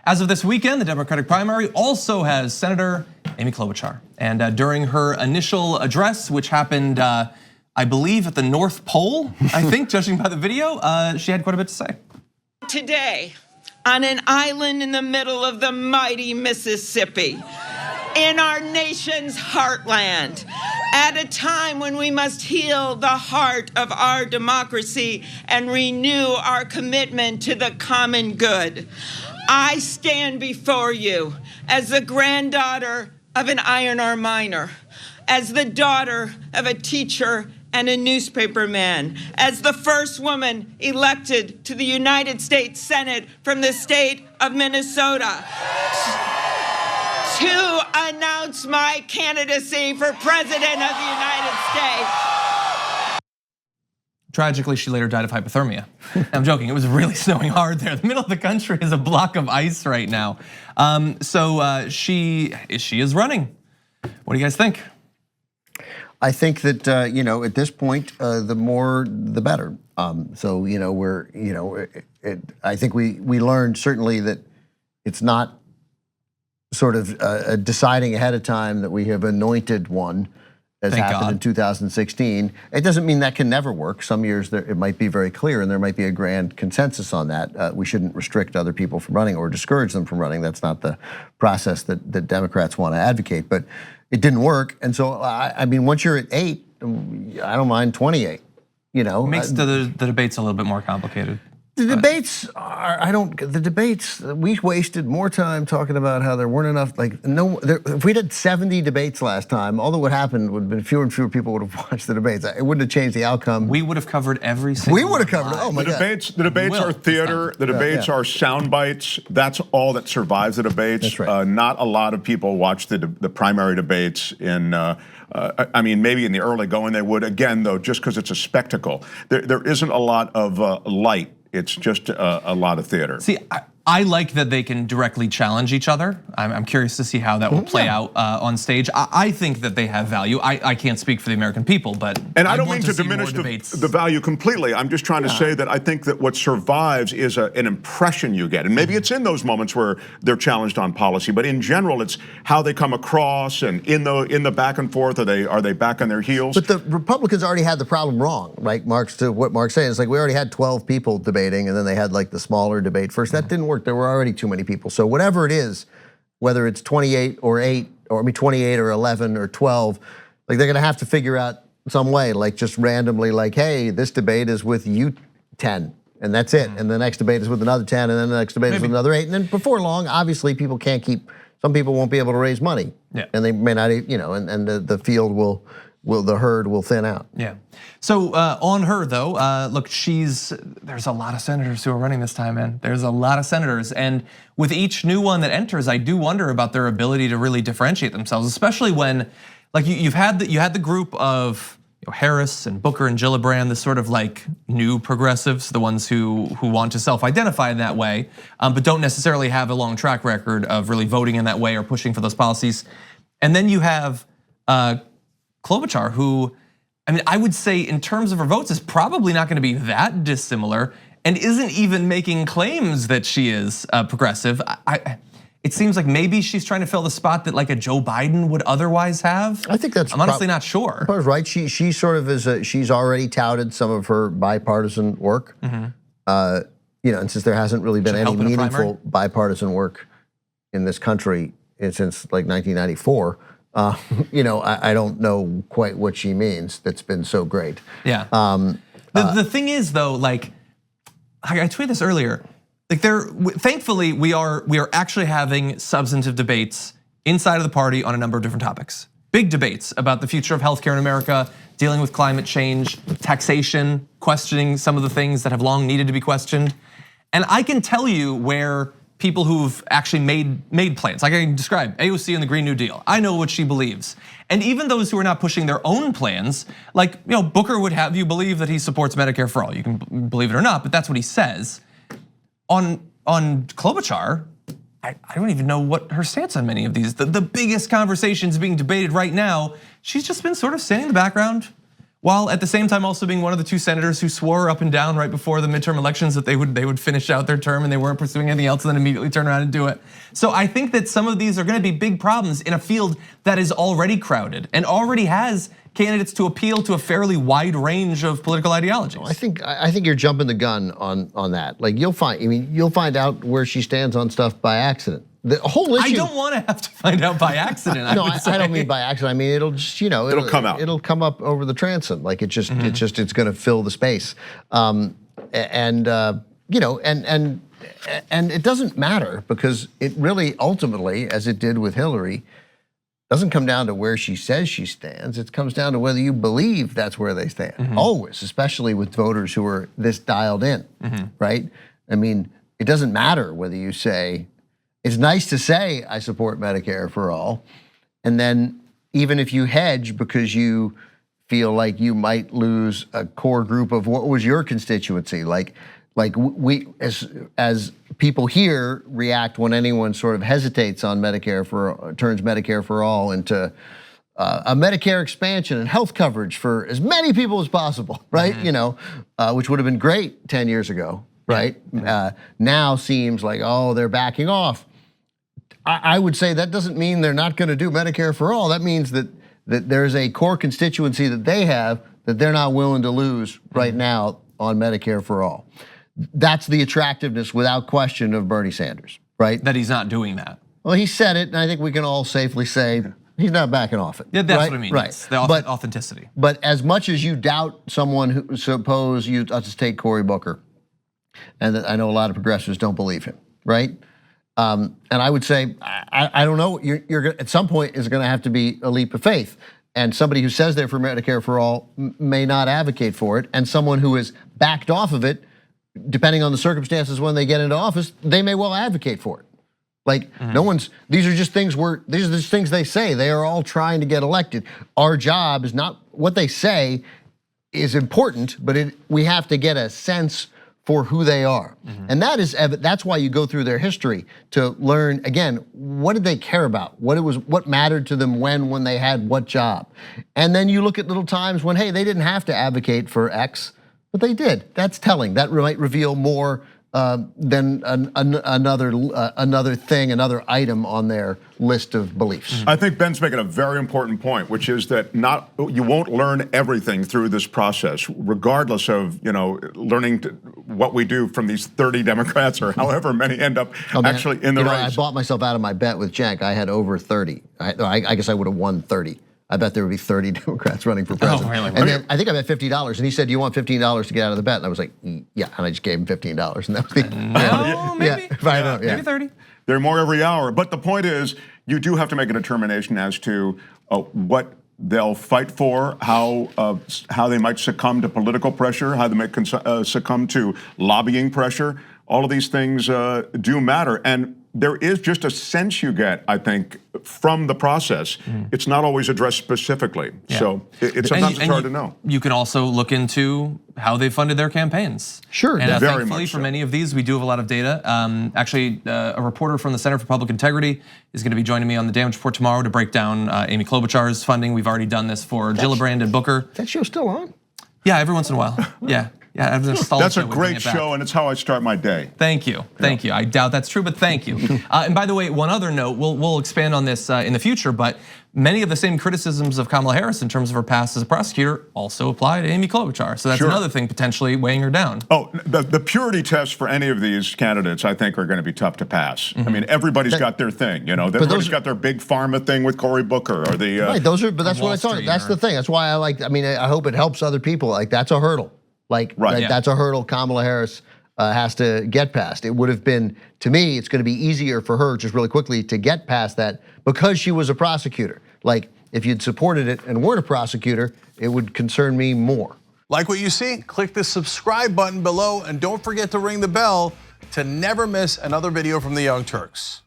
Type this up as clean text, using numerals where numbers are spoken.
As of this weekend, the Democratic primary also has Senator Amy Klobuchar. And during her initial address, which happened, I believe, at the North Pole, I think, judging by the video, she had quite a bit to say. Today, on an island in the middle of the mighty Mississippi, in our nation's heartland, at a time when we must heal the heart of our democracy and renew our commitment to the common good, I stand before you as the granddaughter of an iron ore miner, as the daughter of a teacher and a newspaperman, as the first woman elected to the United States Senate from the state of Minnesota, to announce my candidacy for President of the United States. Tragically, she later died of hypothermia. I'm joking, it was really snowing hard there. The middle of the country is a block of ice right now. She is running. What do you guys think? I think that at this point, the more the better. I think we learned certainly that it's not sort of deciding ahead of time that we have anointed one, as happened in 2016. It doesn't mean that can never work. Some years it might be very clear and there might be a grand consensus on that. We shouldn't restrict other people from running or discourage them from running. That's not the process that Democrats want to advocate, but it didn't work. And so, I mean, once you're at 8, I don't mind 28, Makes the debates a little bit more complicated. The debates we wasted more time talking about how there weren't enough, if we did 70 debates last time, all that would happen would have been fewer and fewer people would have watched the debates. It wouldn't have changed the outcome. We would have covered every single We would have covered it, oh my God. The debates are theater, the debates are sound bites. That's all that survives the debates. That's right. Not a lot of people watch the primary debates I mean, maybe in the early going they would. Again, though, just because it's a spectacle. There isn't a lot of light. It's just a lot of theater. See, I like that they can directly challenge each other. I'm curious to see how that will play out on stage. I think that they have value. I can't speak for the American people, but I don't mean to diminish the value completely. I'm just trying to say that I think that what survives is an impression you get, and maybe it's in those moments where they're challenged on policy. But in general, it's how they come across, and in the back and forth. Are they back on their heels? But the Republicans already had the problem wrong, right? To what Mark's saying, it's like we already had 12 people debating, and then they had like the smaller debate first. That didn't work. There were already too many people. So whatever it is, whether it's 28 or 8, or 28 or 11 or 12, like they're gonna have to figure out some way, like just randomly, like, hey, this debate is with you 10, and that's it. And the next debate is with another 10, and then the next debate is with another 8. And then before long, obviously, people can't keep. Some people won't be able to raise money, and they may not, and the field the herd will thin out. Yeah. So on her though, look, there's a lot of senators who are running this time, man. There's a lot of senators, and with each new one that enters, I do wonder about their ability to really differentiate themselves, especially when, like, you had the group of Harris and Booker and Gillibrand, the sort of like new progressives, the ones who want to self-identify in that way, but don't necessarily have a long track record of really voting in that way or pushing for those policies. And then you have Klobuchar, who, I mean, I would say in terms of her votes is probably not gonna be that dissimilar and isn't even making claims that she is progressive. It seems like maybe she's trying to fill the spot that like a Joe Biden would otherwise have. I think I'm honestly not sure. I was right, she sort of is, she's already touted some of her bipartisan work. And since there hasn't really been any meaningful bipartisan work in this country since like 1994, I don't know quite what she means. That's been so great. Yeah. The thing is, though, like I tweeted this earlier. Like thankfully, we are actually having substantive debates inside of the party on a number of different topics. Big debates about the future of healthcare in America, dealing with climate change, taxation, questioning some of the things that have long needed to be questioned. And I can tell you where people who've actually made plans, like I can describe AOC and the Green New Deal. I know what she believes. And even those who are not pushing their own plans, like Booker would have you believe that he supports Medicare for all. You can believe it or not, but that's what he says. On Klobuchar, I don't even know what her stance on many of these. The biggest conversations being debated right now, she's just been sort of standing in the background, while at the same time also being one of the 2 senators who swore up and down right before the midterm elections that they would finish out their term and they weren't pursuing anything else and then immediately turn around and do it. So I think that some of these are gonna be big problems in a field that is already crowded and already has candidates to appeal to a fairly wide range of political ideologies. I think you're jumping the gun on that. Like you'll find out where she stands on stuff by accident. The whole issue. I don't want to have to find out by accident. No, I don't mean by accident. I mean it'll just it'll come out. It'll come up over the transom. Like it's going to fill the space, and it doesn't matter because it really ultimately, as it did with Hillary, doesn't come down to where she says she stands. It comes down to whether you believe that's where they stand. Always, especially with voters who are this dialed in, right? I mean, it doesn't matter whether you say. It's nice to say I support Medicare for all, and then even if you hedge because you feel like you might lose a core group of what was your constituency, like we as people here react when anyone sort of hesitates on turns Medicare for all into a Medicare expansion and health coverage for as many people as possible, right? Which would have been great 10 years ago, right? Now seems like they're backing off. I would say that doesn't mean they're not going to do Medicare for all. That means that there's a core constituency that they have that they're not willing to lose right now on Medicare for all. That's the attractiveness, without question, of Bernie Sanders, right? That he's not doing that. Well, he said it, and I think we can all safely say he's not backing off it. Yeah, that's right? what I mean. Right. Yes, the authenticity. But as much as you doubt someone who, suppose you just take Cory Booker, and I know a lot of progressives don't believe him, right? And I would say, I don't know, you're at some point is going to have to be a leap of faith. And somebody who says they're for Medicare for all may not advocate for it. And someone who has backed off of it, depending on the circumstances when they get into office, they may well advocate for it. Like these are just things these are just things they say. They are all trying to get elected. Our job is not, what they say is important, but we have to get a sense for who they are. And that's why you go through their history to learn, again, what did they care about? What mattered to them when they had what job? And then you look at little times when, hey, they didn't have to advocate for X, but they did. That's telling. That might reveal more than another thing, another item on their list of beliefs. I think Ben's making a very important point, which is that you won't learn everything through this process, regardless of learning what we do from these 30 Democrats or however many end up actually in the race. I bought myself out of my bet with Cenk. I had over 30. I guess I would have won 30. I bet there would be 30 Democrats running for president. Oh, really? And then I think I bet $50, and he said, "Do you want $15 to get out of the bet?" And I was like, "Yeah," and I just gave him $15, and that was the maybe 30. There are more every hour, but the point is, you do have to make a determination as to what they'll fight for, how they might succumb to political pressure, how they might succumb to lobbying pressure. All of these things do matter, and there is just a sense you get, I think, from the process. It's not always addressed specifically, so sometimes it's hard to know. You can also look into how they funded their campaigns. Sure, and very thankfully much for so. many of these, we do have a lot of data. Actually, a reporter from the Center for Public Integrity is going to be joining me on the Damage Report tomorrow to break down Amy Klobuchar's funding. We've already done this for Gillibrand and Booker. That show's still on? Yeah, every once in a while. Yeah. That's a great show, and it's how I start my day. Thank you. I doubt that's true, but thank you. And by the way, one other note, we'll expand on this in the future, but many of the same criticisms of Kamala Harris in terms of her past as a prosecutor also apply to Amy Klobuchar. So that's another thing potentially weighing her down. Oh, the purity tests for any of these candidates, I think, are going to be tough to pass. I mean, everybody's got their thing. Everybody's got their big pharma thing with Cory Booker or the right. But that's what I thought. That's the thing. That's why I like. I mean, I hope it helps other people. Like that's a hurdle. That's a hurdle Kamala Harris has to get past. It would have been, to me, it's going to be easier for her, just really quickly, to get past that because she was a prosecutor. Like, if you'd supported it and weren't a prosecutor, it would concern me more. Like what you see? Click the subscribe button below and don't forget to ring the bell to never miss another video from the Young Turks.